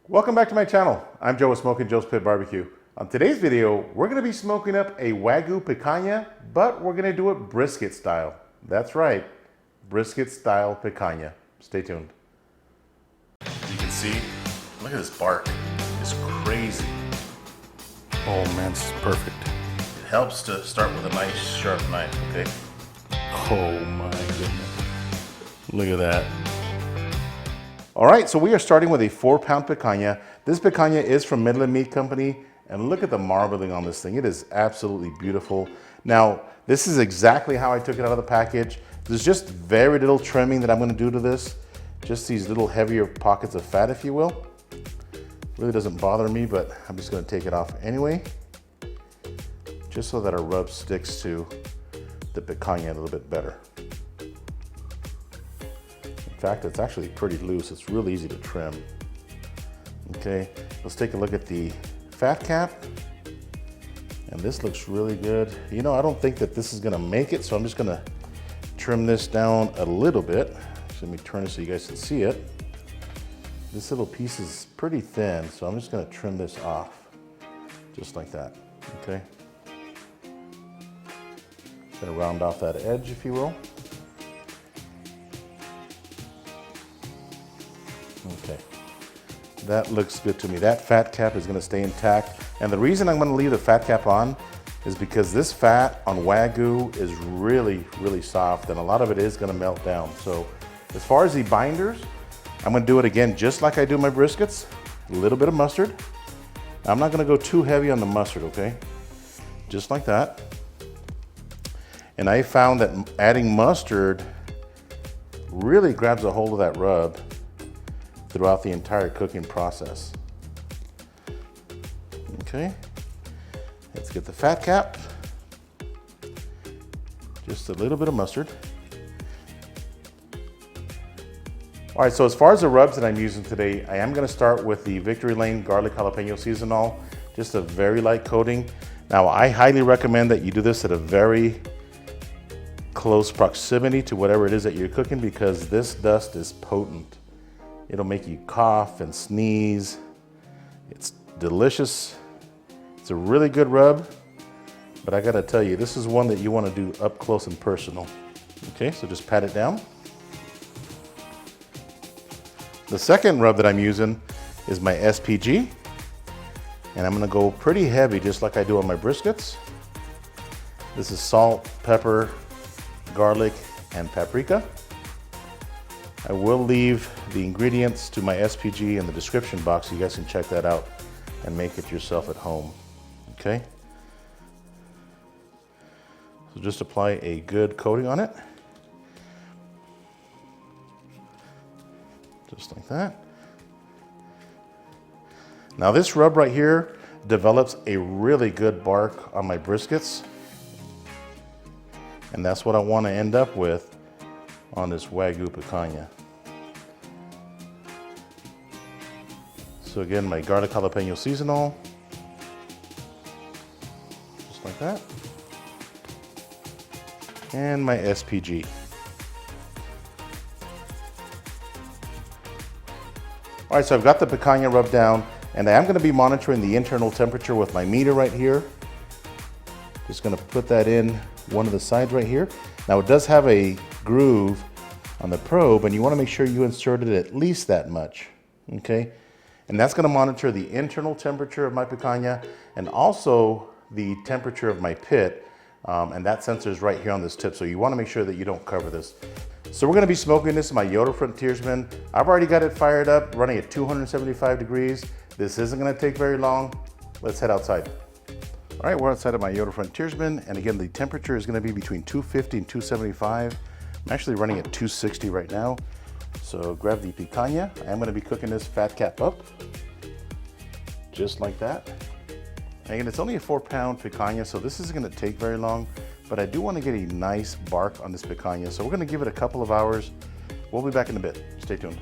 Welcome back to my channel. I'm Joe with Smokin Joe's Pit Barbecue. On today's video, we're going to be smoking up a Wagyu Picanha, but we're going to do it brisket style. That's right, brisket style picanha. Stay tuned. You can see, look at this bark. It's crazy. Oh man, this is perfect. It helps to start with a nice sharp knife, okay? Oh my goodness. Look at that. All right, so we are starting with a 4-pound picanha. This picanha is from Midland Meat Company, and look at the marbling on this thing. It is absolutely beautiful. Now, this is exactly how I took it out of the package. There's just very little trimming that I'm gonna do to this. Just these little heavier pockets of fat, if you will. Really doesn't bother me, but I'm just gonna take it off anyway, just so that our rub sticks to the picanha a little bit better. In fact, it's actually pretty loose. It's really easy to trim. Okay, let's take a look at the fat cap. And this looks really good. You know, I don't think that this is gonna make it, so I'm just gonna trim this down a little bit. So let me turn it so you guys can see it. This little piece is pretty thin, so I'm just gonna trim this off, just like that, okay? Gonna round off that edge, if you will. Okay, that looks good to me. That fat cap is gonna stay intact. And the reason I'm gonna leave the fat cap on is because this fat on Wagyu is really, really soft, and a lot of it is gonna melt down. So as far as the binders, I'm gonna do it again just like I do my briskets. A little bit of mustard. I'm not gonna go too heavy on the mustard, okay? Just like that. And I found that adding mustard really grabs a hold of that rub throughout the entire cooking process. Okay, let's get the fat cap. Just a little bit of mustard. All right, so as far as the rubs that I'm using today, I am gonna start with the Victory Lane Garlic Jalapeno Seasonal, just a very light coating. Now, I highly recommend that you do this at a very close proximity to whatever it is that you're cooking, because this dust is potent. It'll make you cough and sneeze. It's delicious. It's a really good rub, but I gotta tell you, this is one that you wanna do up close and personal. Okay, so just pat it down. The second rub that I'm using is my SPG, and I'm gonna go pretty heavy, just like I do on my briskets. This is salt, pepper, garlic, and paprika. I will leave the ingredients to my SPG in the description box so you guys can check that out and make it yourself at home, okay? So just apply a good coating on it. Just like that. Now this rub right here develops a really good bark on my briskets, and that's what I want to end up with on this Wagyu Picanha. So again, my garlic jalapeno seasonal, just like that, and my SPG. All right, so I've got the picanha rubbed down, and I am going to be monitoring the internal temperature with my meter right here. Just going to put that in one of the sides right here. Now it does have a groove on the probe, and you want to make sure you inserted at least that much, okay? And that's going to monitor the internal temperature of my picanha and also the temperature of my pit, and that sensor is right here on this tip, so you want to make sure that you don't cover this. So we're going to be smoking this in my Yoder Frontiersman. I've already got it fired up, running at 275 degrees. This isn't going to take very long. Let's head outside. All right, we're outside of my Yoder Frontiersman, and again, the temperature is going to be between 250 and 275. I'm actually running at 260 right now. So grab the picanha. I'm going to be cooking this fat cap up, just like that. And it's only a 4-pound picanha, so this isn't going to take very long, but I do want to get a nice bark on this picanha. So we're going to give it a couple of hours. We'll be back in a bit. Stay tuned.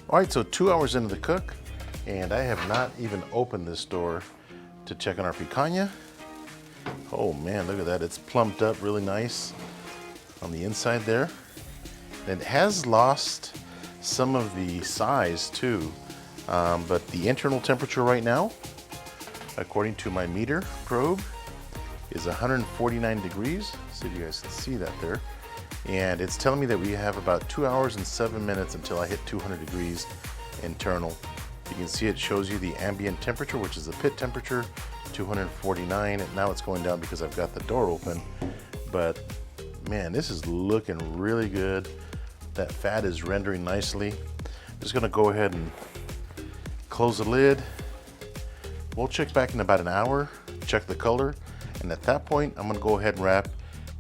All right, so 2 hours into the cook, and I have not even opened this door to check on our picanha. Oh man, look at that. It's plumped up really nice on the inside there. It has lost some of the size too. But the internal temperature right now, according to my meter probe, is 149 degrees. So you guys can see that there. And it's telling me that we have about 2 hours and 7 minutes until I hit 200 degrees internal. You can see it shows you the ambient temperature, which is the pit temperature, 249. And now it's going down because I've got the door open. But man, this is looking really good. That fat is rendering nicely. I'm just gonna go ahead and close the lid. We'll check back in about an hour, check the color, and at that point, I'm gonna go ahead and wrap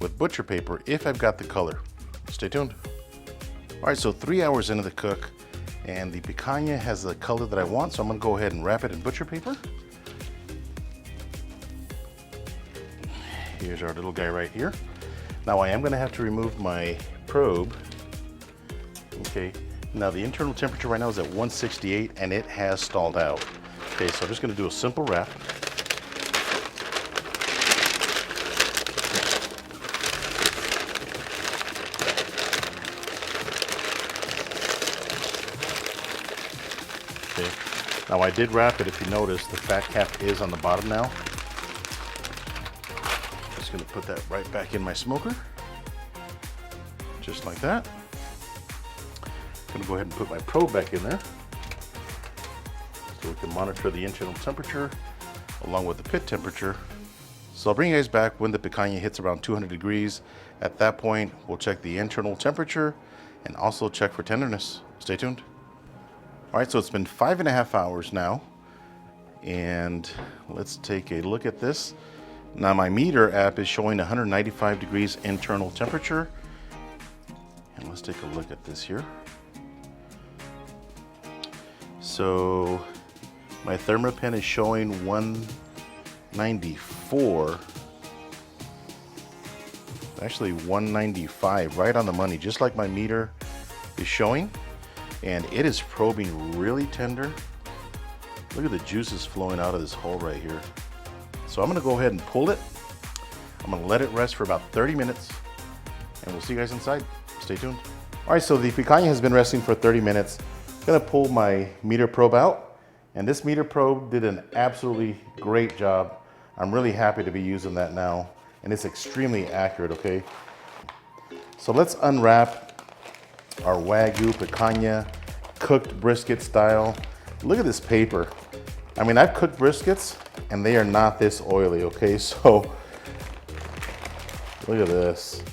with butcher paper if I've got the color. Stay tuned. All right, so 3 hours into the cook, and the picanha has the color that I want, so I'm gonna go ahead and wrap it in butcher paper. Here's our little guy right here. Now I am gonna have to remove my probe. Okay, now the internal temperature right now is at 168 and it has stalled out. Okay, so I'm just gonna do a simple wrap. Okay, now I did wrap it. If you notice, the fat cap is on the bottom now. Just gonna put that right back in my smoker, just like that. Gonna go ahead and put my probe back in there so we can monitor the internal temperature along with the pit temperature. So I'll bring you guys back when the picanha hits around 200 degrees. At that point, we'll check the internal temperature and also check for tenderness. Stay tuned. All right, so it's been 5.5 hours now, and let's take a look at this. Now my meter app is showing 195 degrees internal temperature, and let's take a look at this here. So my thermopen is showing 194, actually 195, right on the money, just like my meter is showing. And it is probing really tender. Look at the juices flowing out of this hole right here. So I'm gonna go ahead and pull it. I'm gonna let it rest for about 30 minutes and we'll see you guys inside. Stay tuned. All right, so the picanha has been resting for 30 minutes. I'm gonna pull my meter probe out, and this meter probe did an absolutely great job. I'm really happy to be using that now, and it's extremely accurate, okay? So let's unwrap our Wagyu Picanha cooked brisket style. Look at this paper. I mean, I've cooked briskets and they are not this oily, okay? So look at this.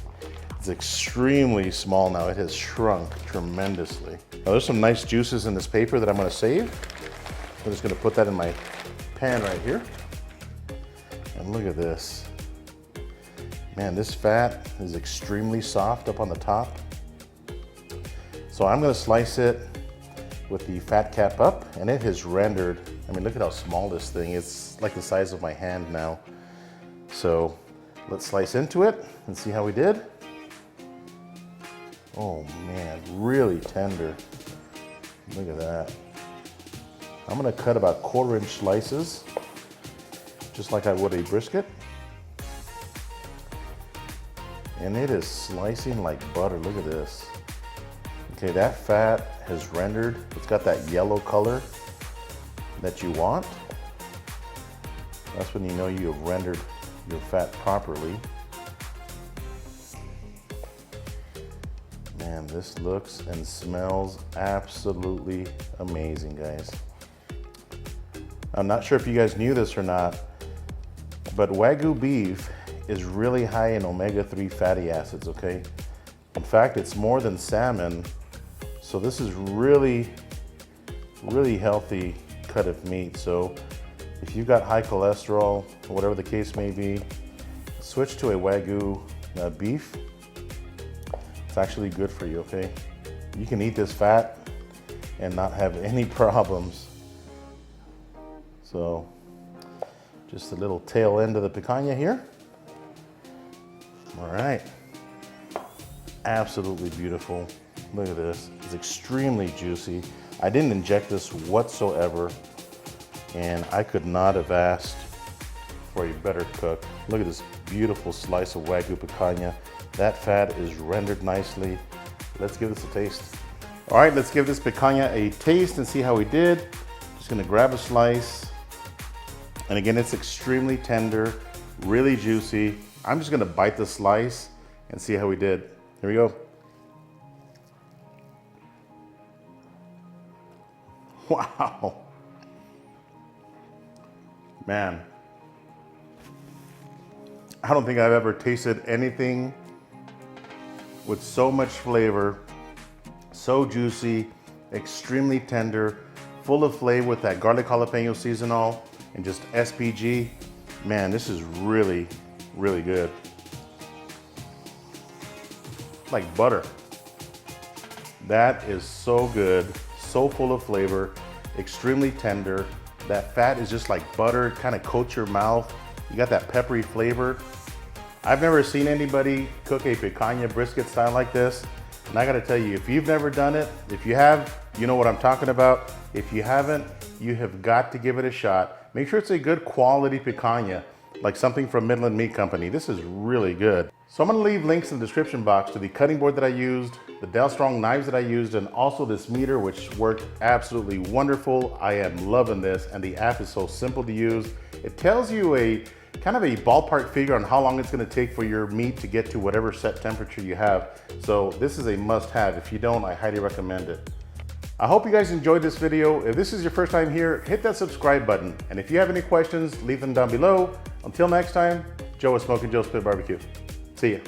It's extremely small now. It has shrunk tremendously. Now there's some nice juices in this paper that I'm gonna save. I'm just gonna put that in my pan right here. And look at this. Man, this fat is extremely soft up on the top. So I'm gonna slice it with the fat cap up, and it has rendered, I mean, look at how small this thing is. It's like the size of my hand now. So let's slice into it and see how we did. Oh man, really tender. Look at that. I'm gonna cut about 1/4 inch slices, just like I would a brisket. And it is slicing like butter. Look at this. Okay, that fat has rendered. It's got that yellow color that you want. That's when you know you have rendered your fat properly. Man, this looks and smells absolutely amazing, guys. I'm not sure if you guys knew this or not, but Wagyu beef is really high in omega-3 fatty acids, okay? In fact, it's more than salmon. So this is really, really healthy cut of meat. So if you've got high cholesterol, or whatever the case may be, switch to a Wagyu beef. It's actually good for you, okay? You can eat this fat and not have any problems. So just a little tail end of the picanha here. All right, absolutely beautiful. Look at this, it's extremely juicy. I didn't inject this whatsoever, and I could not have asked for a better cook. Look at this beautiful slice of Wagyu Picanha. That fat is rendered nicely. Let's give this a taste. All right, let's give this picanha a taste and see how we did. just gonna grab a slice. And again, it's extremely tender, really juicy. I'm just gonna bite the slice and see how we did. Here we go. Wow. Man. I don't think I've ever tasted anything with so much flavor, so juicy, extremely tender, full of flavor with that garlic jalapeno seasonal and just SPG. Man, this is really, really good. Like butter. That is so good, so full of flavor, extremely tender. That fat is just like butter, it kind of coats your mouth. You got that peppery flavor. I've never seen anybody cook a picanha brisket style like this. And I gotta tell you, if you've never done it, if you have, you know what I'm talking about. If you haven't, you have got to give it a shot. Make sure it's a good quality picanha, like something from Midland Meat Company. This is really good. So I'm gonna leave links in the description box to the cutting board that I used, the Del Strong knives that I used, and also this meter, which worked absolutely wonderful. I am loving this, and the app is so simple to use. It tells you a kind of a ballpark figure on how long it's gonna take for your meat to get to whatever set temperature you have. So this is a must-have. If you don't, I highly recommend it. I hope you guys enjoyed this video. If this is your first time here, hit that subscribe button. And if you have any questions, leave them down below. Until next time, Joe with Smokin Joe Spit Barbecue. See ya.